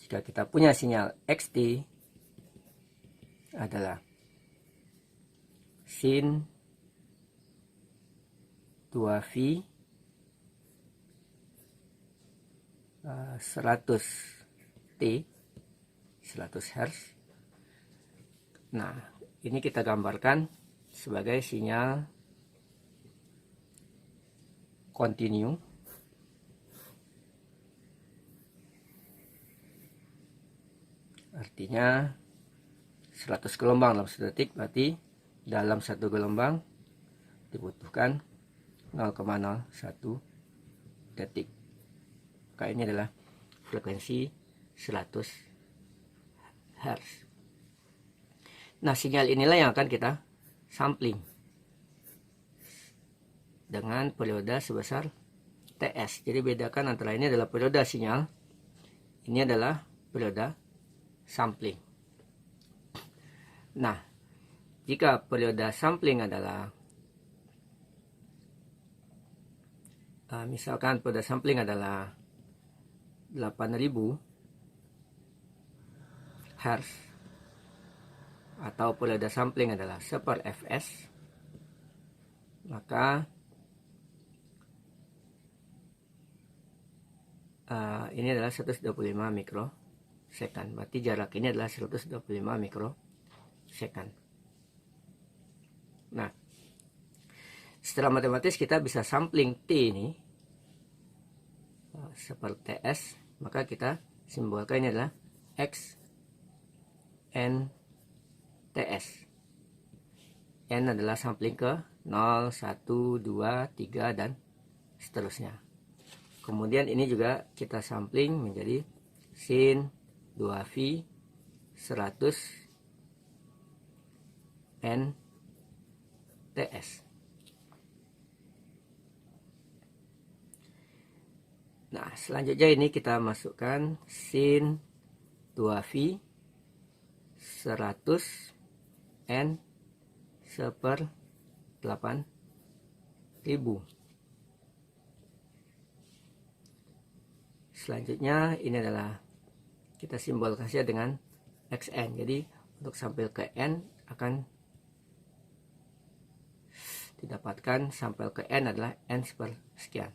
jika kita punya sinyal XT adalah sin 2V 100 T 100 Hz. Nah, ini kita gambarkan sebagai sinyal continue. Artinya 100 gelombang dalam 1 detik, berarti dalam 1 gelombang dibutuhkan 0,01 detik. Maka ini adalah frekuensi 100 Hz. Nah, sinyal inilah yang akan kita sampling dengan periode sebesar TS. Jadi bedakan antara ini adalah periode sinyal, ini adalah periode sampling. Nah, jika periode sampling adalah misalkan periode sampling adalah 8000 Hz atau periode sampling adalah 1/fs, maka ini adalah 125 mikrosecond. Berarti jarak ini adalah 125 mikrosecond. Nah, setelah matematis kita bisa sampling T ini seperti TS, maka kita simbolkan ini adalah X N TS. N adalah sampling ke 0, 1, 2, 3 dan seterusnya. Kemudian ini juga kita sampling menjadi sin 2V 100 N TS. Nah, selanjutnya ini kita masukkan sin 2V 100 N 1/8000. Selanjutnya ini adalah kita simbolkan saja dengan XN. Jadi untuk sampel ke N akan didapatkan sampel ke N adalah N sekian.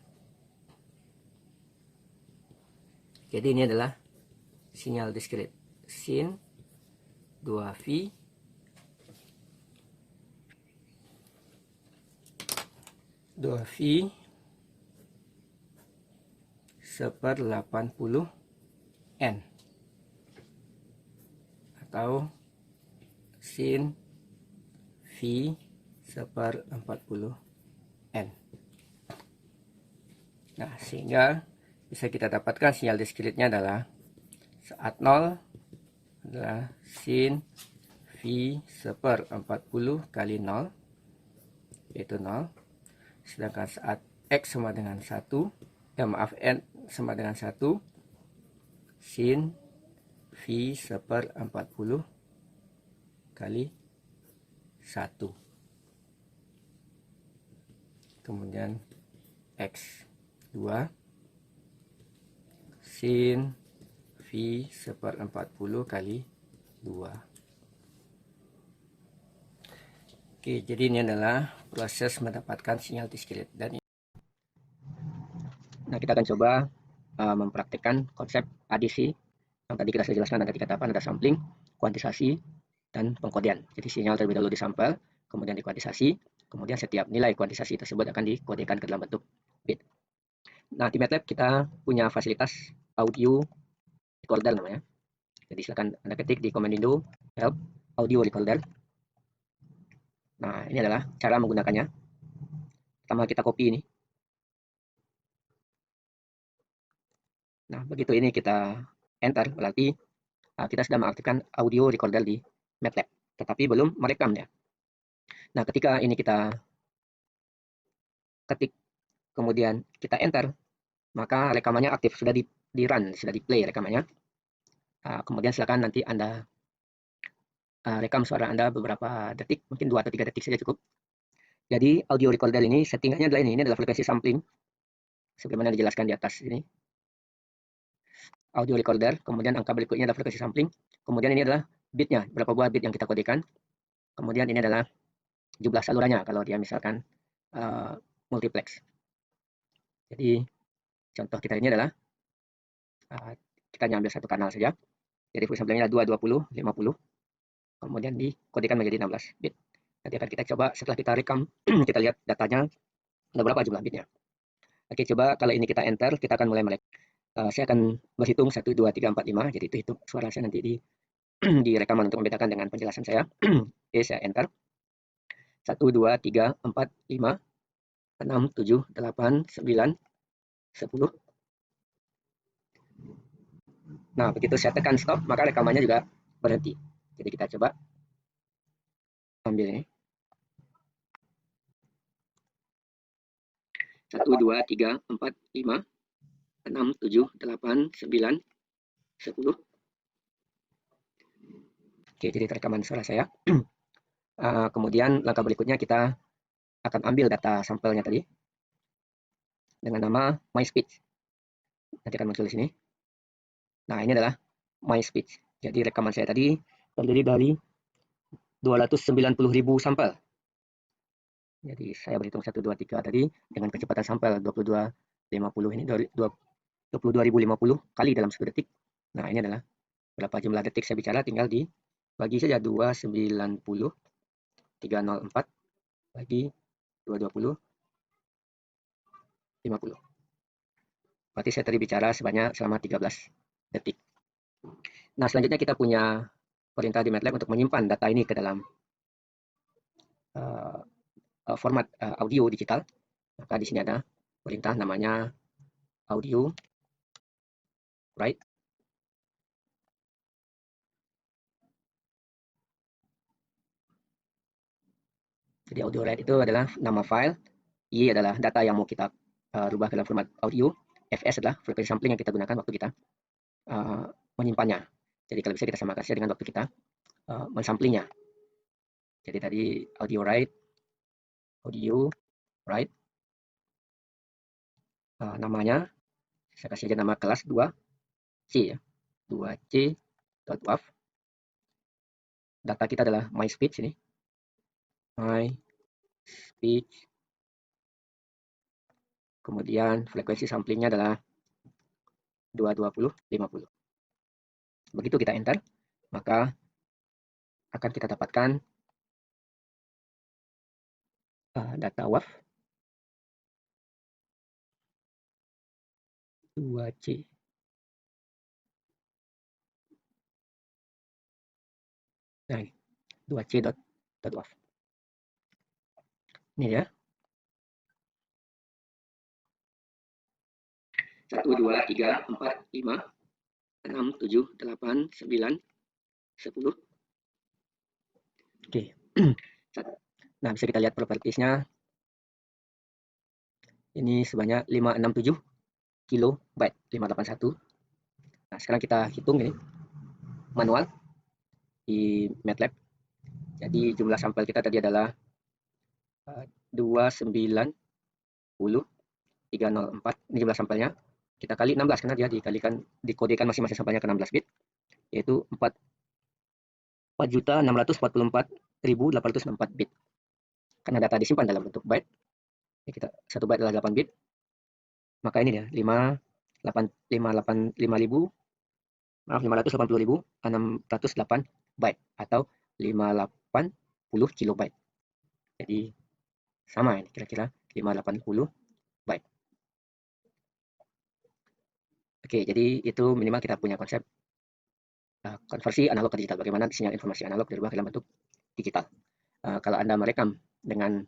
Jadi ini adalah sinyal diskrit sin 2V 1/80 N atau sin V 1/40 N. Nah, sehingga bisa kita dapatkan sinyal diskritnya adalah saat 0 adalah sin V 1/40 kali 0, yaitu 0. Sedangkan saat X sama dengan 1, N sama dengan 1, sin V 1/40 kali 1. Kemudian X 2, sin V 1/40 kali 2. Oke, jadi ini adalah proses mendapatkan sinyal diskrit. Nah, kita akan coba mempraktikkan konsep adisi yang tadi kita sudah jelaskan. Ada 3 tahapan, ada sampling, kuantisasi, dan pengkodean. Jadi sinyal terlebih dahulu disampel, kemudian dikuantisasi, kemudian setiap nilai kuantisasi tersebut akan dikodekan ke dalam bentuk bit. Nah, di MATLAB kita punya fasilitas audio recorder namanya. Jadi silakan Anda ketik di command window help audio recorder. Nah, ini adalah cara menggunakannya. Pertama kita copy ini. Nah, begitu ini kita enter, berarti kita sudah mengaktifkan audio recorder di MATLAB, tetapi belum merekamnya. Nah, ketika ini kita ketik, kemudian kita enter, maka rekamannya aktif, sudah di run, sudah di play rekamannya. Kemudian silakan nanti Anda rekam suara Anda beberapa detik, mungkin 2 atau 3 detik saja cukup. Jadi audio recorder ini settingannya adalah ini adalah frekuensi sampling, sebagaimana dijelaskan di atas ini. audio recorder, kemudian angka berikutnya adalah frekuensi sampling, kemudian ini adalah bitnya, berapa buah bit yang kita kodekan, kemudian ini adalah jumlah salurannya kalau dia misalkan multiplex. Jadi contoh kita ini adalah kita ambil satu kanal saja. Jadi frekuensi samplingnya 2, 20, 50. Kemudian dikodekan menjadi 16 bit. Nanti akan kita coba setelah kita rekam, kita lihat datanya ada berapa jumlah bitnya. Oke, coba kalau ini kita enter, kita akan mulai melek. Saya akan berhitung 1, 2, 3, 4, 5. Jadi itu hitung suara saya nanti di rekaman untuk membedakan dengan penjelasan saya. Oke, saya enter. 1, 2, 3, 4, 5, 6, 7, 8, 9, 10. Nah, begitu saya tekan stop, maka rekamannya juga berhenti. Jadi kita coba ambil ini. 1, 2, 3, 4, 5, 6, 7, 8, 9, 10. Oke, jadi rekaman suara saya. Kemudian langkah berikutnya kita akan ambil data sampelnya tadi dengan nama my speech. Nanti akan muncul di sini. Nah, ini adalah my speech. Jadi rekaman saya tadi terdiri dari 290.000 sampel. Jadi saya berhitung 1, 2, 3 tadi dengan kecepatan sampel 22.50 ini 22.050 kali dalam 1 detik. Nah, ini adalah berapa jumlah detik saya bicara, tinggal dibagi saja 290 304 bagi 220 50. Berarti saya tadi bicara selama 13 detik. Nah, selanjutnya kita punya perintah di MATLAB untuk menyimpan data ini ke dalam format audio digital. Maka di sini ada perintah namanya audio write. Jadi audio write itu adalah nama file, Y adalah data yang mau kita rubah ke dalam format audio, Fs adalah frekuensi sampling yang kita gunakan waktu kita menyimpannya. Jadi kalau bisa kita samakan saja dengan waktu kita mensamplingnya. Jadi tadi audio write, namanya saya kasih aja nama kelas 2C ya, 2C.waf. Data kita adalah my speech ini, my speech. Kemudian frekuensi samplingnya adalah 220 50. Begitu kita enter, maka akan kita dapatkan data WAV 2C. Nah, ini 2C.waf. Ini ya. 1, 2, 3, 4, 5, 6, 7, 8, 9, 10. Oke. Nah, bisa kita lihat propertiesnya. Ini sebanyak 567 kilobyte, 581. Nah, sekarang kita hitung ini manual di MATLAB. Jadi jumlah sampel kita tadi adalah 290 304. Ini jumlah sampelnya. Kita kali 16 karena dia dikodekan masing-masing sampelnya ke 16 bit, yaitu 4.644.864 bit. Karena data disimpan dalam bentuk byte, kita 1 byte adalah 8 bit, maka ini dia 580.608 byte atau 580 kilobyte. Jadi sama ini kira-kira 580 byte. Oke, jadi itu minimal kita punya konsep konversi analog ke digital. Bagaimana sinyal informasi analog dirubah dalam bentuk digital. Kalau Anda merekam dengan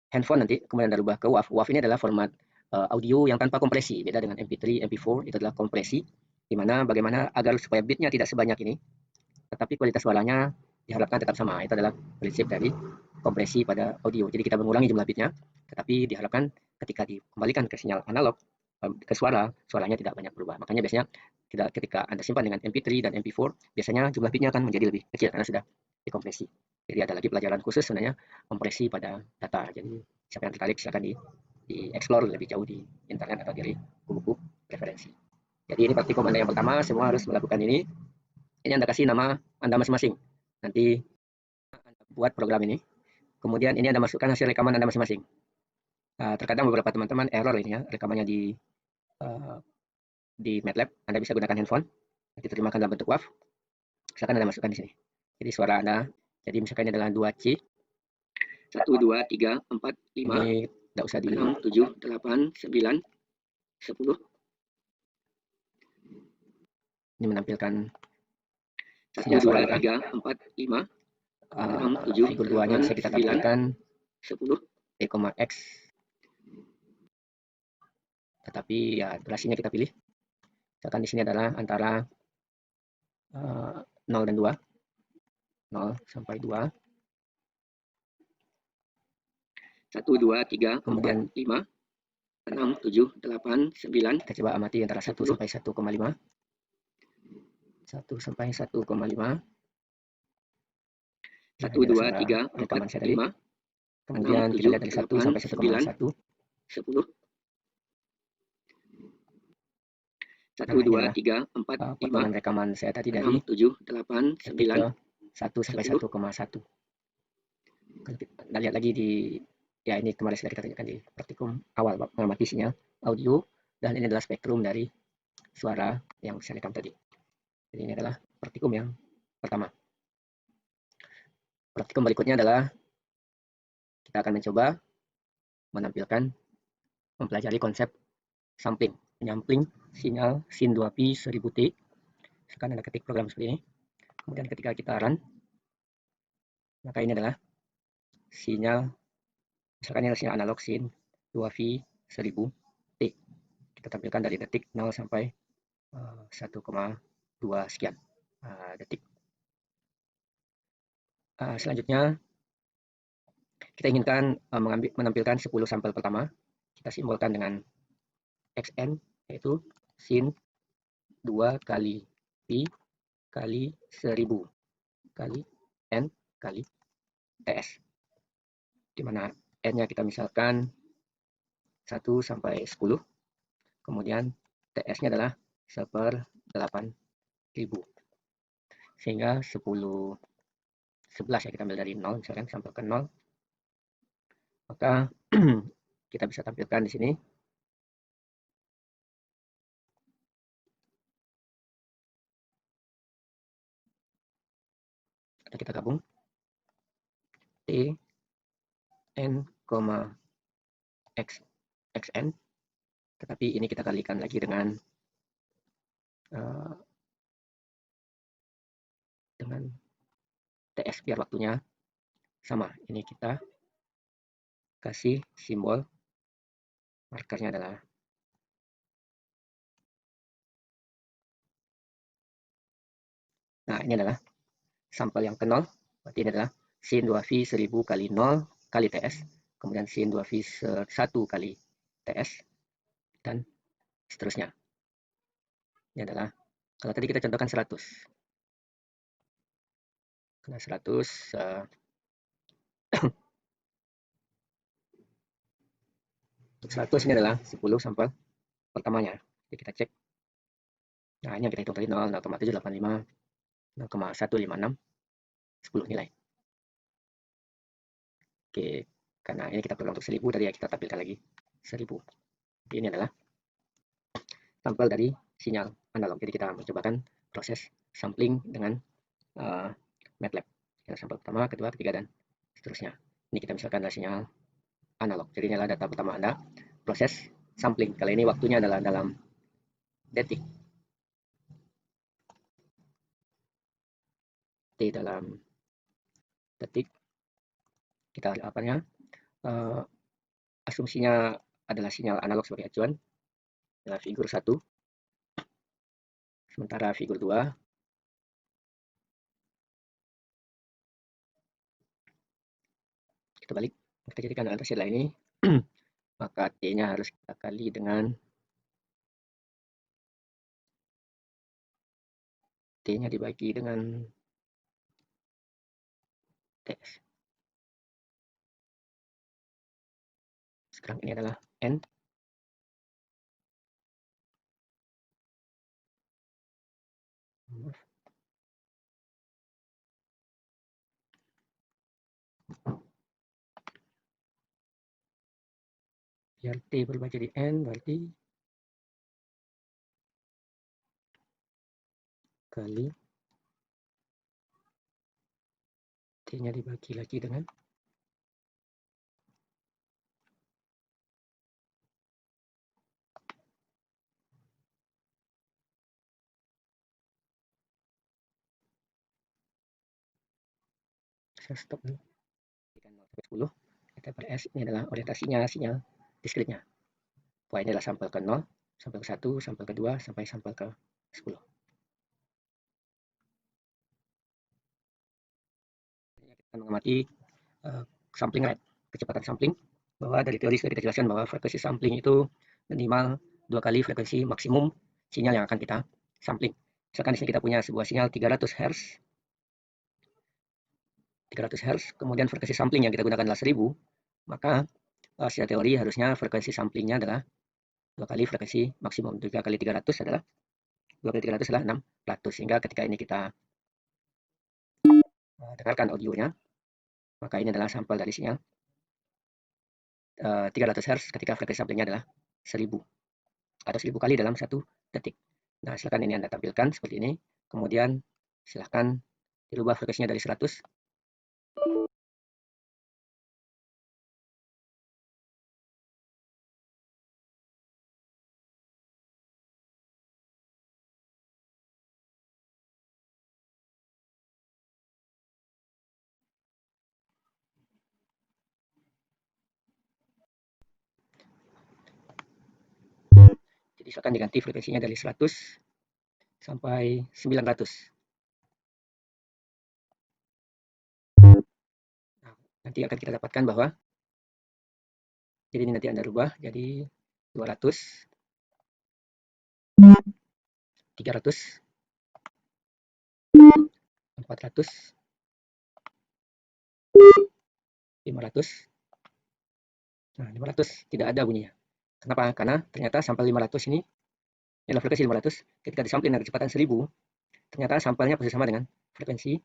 handphone nanti, kemudian Anda rubah ke WAV. WAV ini adalah format audio yang tanpa kompresi. Beda dengan MP3, MP4, itu adalah kompresi. Di mana bagaimana agar supaya bitnya tidak sebanyak ini, tetapi kualitas suaranya diharapkan tetap sama. Itu adalah prinsip dari kompresi pada audio. Jadi kita mengurangi jumlah bitnya, tetapi diharapkan ketika dikembalikan ke sinyal analog, ke suaranya tidak banyak berubah. Makanya biasanya ketika Anda simpan dengan MP3 dan MP4, biasanya jumlah bitnya akan menjadi lebih kecil karena sudah dikompresi. Jadi ada lagi pelajaran khusus sebenarnya kompresi pada data. Jadi siapa yang tertarik silakan di-explore lebih jauh di internet atau dari buku-buku referensi. Jadi ini praktikum Anda yang pertama, semua harus melakukan ini. Ini Anda kasih nama Anda masing-masing. Nanti Anda buat program ini. Kemudian ini Anda masukkan hasil rekaman Anda masing-masing. Terkadang beberapa teman-teman error ini ya, rekamannya di MATLAB. Anda bisa gunakan handphone, diterjemahkan dalam bentuk WAV. Misalkan Anda masukkan di sini. Jadi suara Anda, jadi misalkan ini adalah 2C. 1, 2, 3, 4, 5. Ini tidak usah di 6, 7, 8, 9, 10. Ini menampilkan 1, 2, 3, 4, 5, 6, 7, figur 2-nya bisa kita tampilkan 10, E, X. Tetapi ya durasinya kita pilih. Misalkan di sini adalah antara 0 dan 2. 0 sampai 2. 1, 2, 3, kemudian 4, 5, 6, 7, 8, 9. Kita coba amati antara 1 sampai 1,5. 1 sampai 1,5. 1, 2, 3, 4, 5. Kemudian kita lihat dari 1 sampai 1,1. 10. 1, 2, 3, 4, 5. Potongan rekaman saya tadi dari 7, 8, 9. 1 sampai 1,1. Kalau kita lihat lagi di, ya ini kemarin sudah kita tunjukkan di praktikum awal mengamati sinyal audio, dan ini adalah spektrum dari suara yang saya rekam tadi. Jadi ini adalah praktikum yang pertama. Praktikum berikutnya adalah kita akan mencoba mempelajari konsep sampling, menyampling sinyal sin 2pi 1000T. Sekarang Anda ketik program seperti ini. Kemudian ketika kita run, maka ini adalah sinyal, misalkan ini adalah sinyal analog sin 2V 1000T. Kita tampilkan dari detik 0 sampai 1,2 sekian detik. Selanjutnya, kita inginkan menampilkan 10 sampel pertama. Kita simbolkan dengan XN, yaitu sin 2 kali Pi kali 1000 kali N kali TS. Di mana N-nya kita misalkan 1 sampai 10. Kemudian TS-nya adalah 1/8000. Sehingga 10, 11 ya, kita ambil dari 0 misalkan sampai ke 0. Maka kita bisa tampilkan di sini. Atau kita gabung T N, X XN, tetapi ini kita kalikan lagi dengan TS biar waktunya sama. Ini kita kasih simbol markernya adalah ini adalah sampel yang ke 0. Berarti ini adalah sin 2V 1000 kali 0 kali TS, kemudian sin 2V 1 kali TS, dan seterusnya. Ini adalah, kalau tadi kita contohkan 100. Karena 100 untuk 100 ini adalah 10 sampel pertamanya. Jadi kita cek. Nah, ini yang kita hitung tadi 0, 0,785, 0,156, 10 nilai. Oke, karena ini kita program untuk 1000, tadi ya kita tampilkan lagi 1000. Jadi ini adalah sampel dari sinyal analog. Jadi kita mencobakan proses sampling dengan MATLAB. Kita sampel pertama, kedua, ketiga, dan seterusnya. Ini kita misalkan adalah sinyal analog. Jadi ini adalah data pertama Anda, proses sampling. Kali ini waktunya adalah dalam detik. T dalam detik. Kita apanya? Asumsinya adalah sinyal analog sebagai acuan. Adalah figur 1. Sementara figur 2 kita balik. Kita jadikan dalam hasil ini. Maka T-nya harus kita kali dengan T-nya dibagi dengan TS. Sekarang ini adalah N. Biar T berubah jadi N, berarti kali T-nya dibagi lagi dengan saya stop dulu. 0 sampai 10, kita per S ini adalah orientasinya sinyal diskretnya. Wah, ini adalah sampel ke 0, sampel ke 1, sampel ke 2, sampai sampel ke 10. Kita mengamati sampling rate, kecepatan sampling, bahwa dari teori sudah kita jelaskan bahwa frekuensi sampling itu minimal 2 kali frekuensi maksimum sinyal yang akan kita sampling. Misalkan di sini kita punya sebuah sinyal 300 Hz, kemudian frekuensi sampling yang kita gunakan adalah 1000, maka secara teori harusnya frekuensi samplingnya adalah 2 kali frekuensi maksimum. 3 kali 300 adalah 2 kali 300 adalah 600, sehingga ketika ini kita dengarkan audionya, maka ini adalah sampel dari sinyal 300 Hz ketika frekuensi samplingnya adalah 1000 atau 1000 kali dalam 1 detik. Nah, silakan ini Anda tampilkan seperti ini. Kemudian silakan dirubah frekuensinya dari 100. Jadi silakan diganti frekuensinya dari 100 sampai 900. Nah, nanti akan kita dapatkan bahwa jadi ini nanti Anda rubah jadi 200, 300, 400, 500. Nah, 500 tidak ada bunyinya. Kenapa? Karena ternyata sampel 500 ini adalah frekuensi 500 ketika disampling dengan kecepatan 1000, ternyata sampelnya persis sama dengan frekuensi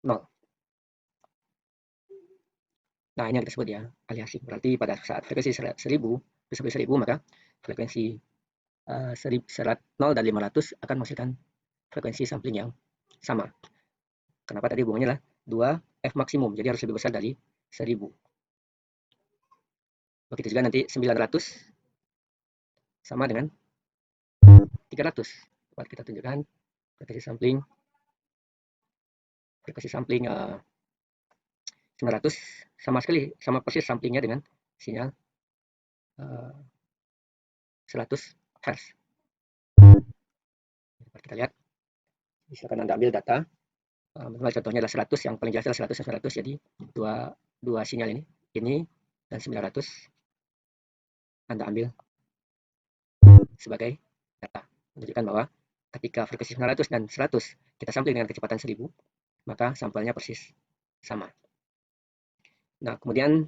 0. Nah, ini yang kita sebut ya aliasing. Berarti pada saat frekuensi 1000 sampai 1000, maka frekuensi 0 dan 500 akan menghasilkan frekuensi sampling yang sama. Kenapa? Tadi hubungannya adalah 2 F maksimum, jadi harus lebih besar dari 1000. Begitu juga nanti 900 sama dengan 300. Dapat kita tunjukkan frekuensi sampling 900 sama sekali, sama persis samplingnya dengan sinyal 100 Hz. Dapat kita lihat, misalkan Anda ambil data, contohnya adalah 100, yang paling jelas adalah 100 dan 100, jadi dua sinyal ini dan 900 Anda ambil sebagai data, menunjukkan bahwa ketika frekuensi 900 dan 100 kita sampling dengan kecepatan 1000, maka sampelnya persis sama. Nah, kemudian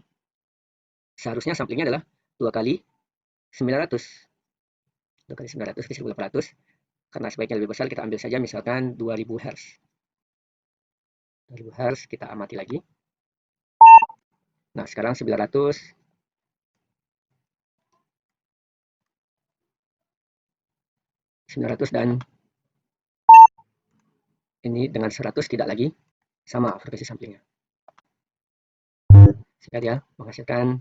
seharusnya samplingnya adalah 2 kali 900. 2 kali 900 ke 1800. Karena sebaiknya lebih besar, kita ambil saja misalkan 2000 Hz. 2000 Hz kita amati lagi. Nah, sekarang 900 dan ini dengan 100 tidak lagi sama frekuensi samplingnya. Sehingga dia menghasilkan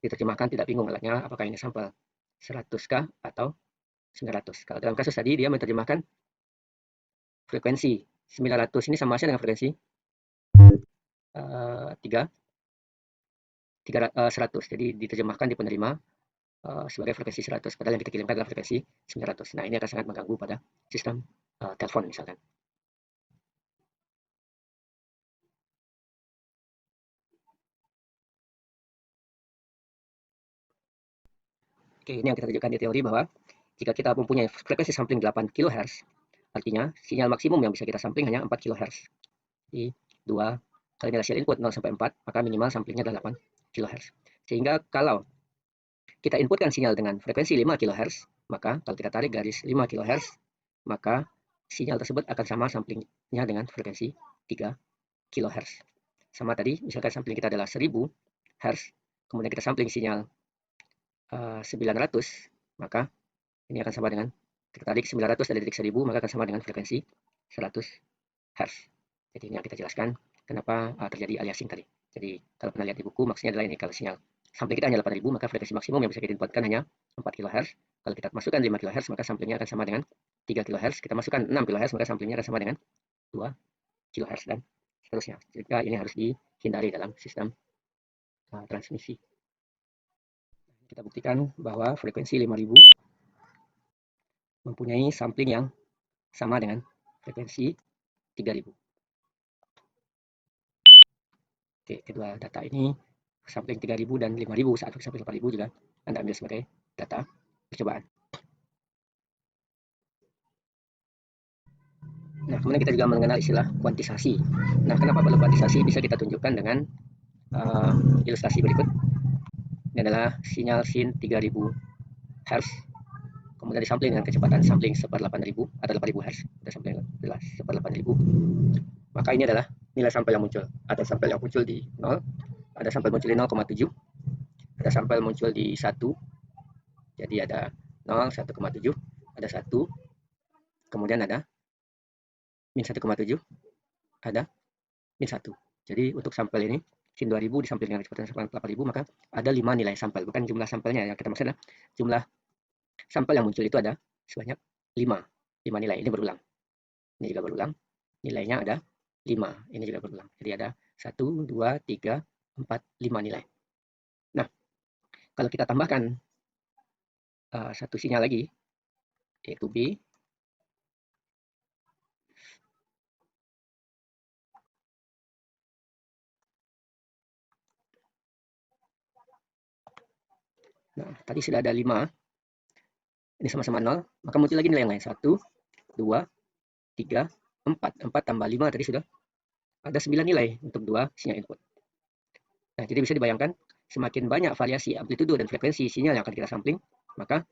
diterjemahkan tidak bingung alatnya apakah ini sampel 100K atau 900. Kalau dalam kasus tadi dia menerjemahkan frekuensi 900 ini sama saja dengan frekuensi 100. Jadi diterjemahkan di penerima sebagai frekuensi 100, padahal yang kita kirimkan adalah frekuensi 900. Nah, ini akan sangat mengganggu pada sistem telepon misalkan. Oke, ini yang kita tunjukkan di teori bahwa jika kita mempunyai frekuensi sampling 8 kHz, artinya sinyal maksimum yang bisa kita sampling hanya 4 kHz. Jadi 2 kali nilai serial input 0 sampai 4, maka minimal samplingnya adalah 8 kHz. Sehingga kalau kita inputkan sinyal dengan frekuensi 5 kHz, maka kalau kita tarik garis 5 kHz, maka sinyal tersebut akan sama samplingnya dengan frekuensi 3 kHz. Sama tadi, misalkan sampling kita adalah 1000 Hz, kemudian kita sampling sinyal 900, maka ini akan sama dengan tarik 900 dari titik 1000, maka akan sama dengan frekuensi 100 Hz. Jadi ini yang kita jelaskan kenapa terjadi aliasing tadi. Jadi kalau pernah lihat di buku, maksudnya adalah ini, kalau sinyal sampling kita hanya 8000, maka frekuensi maksimum yang bisa kita inputkan hanya 4 kHz. Kalau kita masukkan 5 kHz, maka samplingnya akan sama dengan 3 kHz. Kita masukkan 6 kHz, maka samplingnya akan sama dengan 2 kHz dan seterusnya. Jika ini harus dihindari dalam sistem transmisi. Kita buktikan bahwa frekuensi 5000 mempunyai sampling yang sama dengan frekuensi 3000. Oke, kedua data ini, sampling 3000 dan 5000 saat sampling 4000 juga Anda ambil sebagai data percobaan. Nah, kemudian kita juga mengenal istilah kuantisasi. Nah, kenapa perlu kuantisasi? Bisa kita tunjukkan dengan ilustrasi berikut. Ini adalah sinyal sin 3000 Hz, kemudian disampling dengan kecepatan sampling 1/8000 atau 8000 Hz. Kita sampling adalah 1/8000. Maka ini adalah nilai sampel yang muncul. Ada sampel yang muncul di 0, ada sampel muncul di 0,7, ada sampel muncul di 1, jadi ada 0, 1,7, ada 1, kemudian ada min 1,7, ada min 1. Jadi untuk sampel ini, sin 2000 disampling dengan kecepatan 8000, maka ada 5 nilai sampel, bukan jumlah sampelnya. Yang kita maksud adalah jumlah sampel yang muncul itu ada sebanyak 5 nilai. Ini berulang, ini juga berulang, nilainya ada 5, ini juga berulang. Jadi ada 1, 2, 3, 4, 5 nilai. Nah, kalau kita tambahkan satu sinyal lagi, yaitu B, nah tadi sudah ada 5, ini sama-sama 0, maka muncul lagi nilai yang lain, 1, 2, 3, 4, 4 tambah 5 tadi sudah ada 9 nilai untuk 2 sinyal input. Nah, jadi bisa dibayangkan, semakin banyak variasi amplitudo dan frekuensi sinyal yang akan kita sampling, maka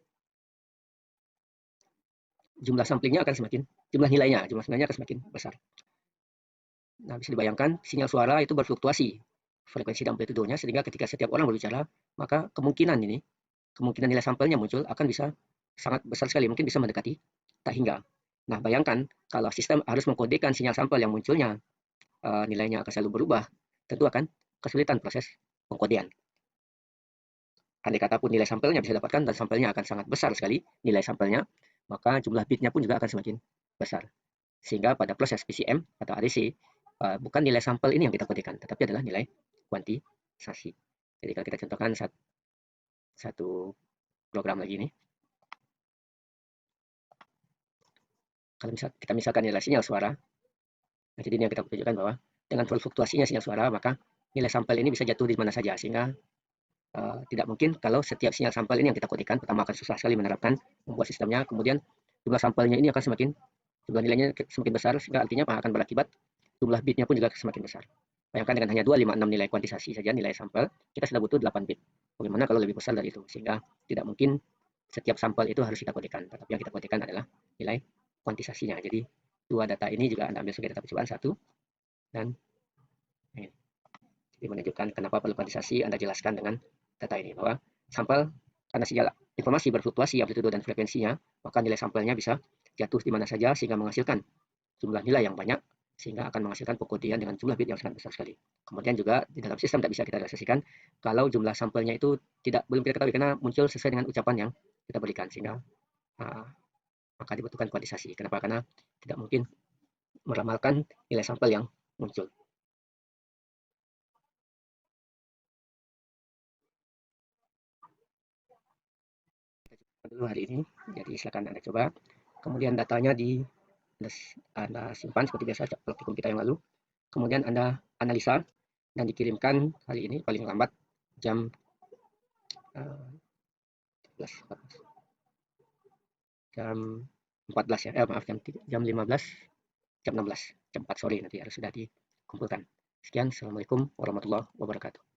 jumlah samplingnya akan semakin, jumlah nilainya akan semakin besar. Nah, bisa dibayangkan sinyal suara itu berfluktuasi frekuensi dan amplitudonya, sehingga ketika setiap orang berbicara, maka kemungkinan nilai sampelnya muncul akan bisa sangat besar sekali, mungkin bisa mendekati tak hingga. Nah, bayangkan kalau sistem harus mengkodekan sinyal sampel yang munculnya nilainya akan selalu berubah, tentu akan kesulitan proses pengkodean. Andai kata pun nilai sampelnya bisa dapatkan dan sampelnya akan sangat besar sekali nilai sampelnya, maka jumlah bitnya pun juga akan semakin besar. Sehingga pada proses PCM atau ADC, bukan nilai sampel ini yang kita kodekan, tetapi adalah nilai kuantisasi. Jadi kalau kita contohkan satu program lagi ini, kalau kita misalkan nilai sinyal suara, nah jadi ini yang kita tunjukkan bahwa dengan fluktuasinya sinyal suara, maka nilai sampel ini bisa jatuh di mana saja, sehingga tidak mungkin kalau setiap sinyal sampel ini yang kita kodekan, pertama akan susah sekali menerapkan, membuat sistemnya, kemudian jumlah sampelnya ini akan jumlah nilainya semakin besar, sehingga artinya akan berakibat jumlah bitnya pun juga semakin besar. Bayangkan dengan hanya 2, 5, 6 nilai kuantisasi saja, nilai sampel, kita sudah butuh 8 bit. Bagaimana kalau lebih besar dari itu? Sehingga tidak mungkin setiap sampel itu harus kita kodekan, tetapi yang kita kodekan adalah nilai kuantisasinya. Jadi dua data ini juga Anda ambil sebagai data percobaan, 1 dan ini. Jadi menunjukkan kenapa perlu kuantisasi, Anda jelaskan dengan data ini, bahwa sampel karena sinyal informasi berfluktuasi amplitudo dan frekuensinya, maka nilai sampelnya bisa jatuh di mana saja sehingga menghasilkan jumlah nilai yang banyak, sehingga akan menghasilkan pengkodian dengan jumlah bit yang sangat besar sekali. Kemudian juga di dalam sistem tidak bisa kita realisasikan kalau jumlah sampelnya itu belum kita ketahui karena muncul sesuai dengan ucapan yang kita berikan, sehingga maka dibutuhkan kuantisasi. Kenapa? Karena tidak mungkin meramalkan nilai sampel yang muncul. Dulu hari ini, jadi silakan Anda coba. Kemudian datanya Anda simpan seperti biasa praktikum kita yang lalu. Kemudian Anda analisa dan dikirimkan hari ini paling lambat jam 14 ya, maaf jam 15, jam 16, jam 4 sore nanti harus sudah dikumpulkan. Sekian, Assalamualaikum warahmatullahi wabarakatuh.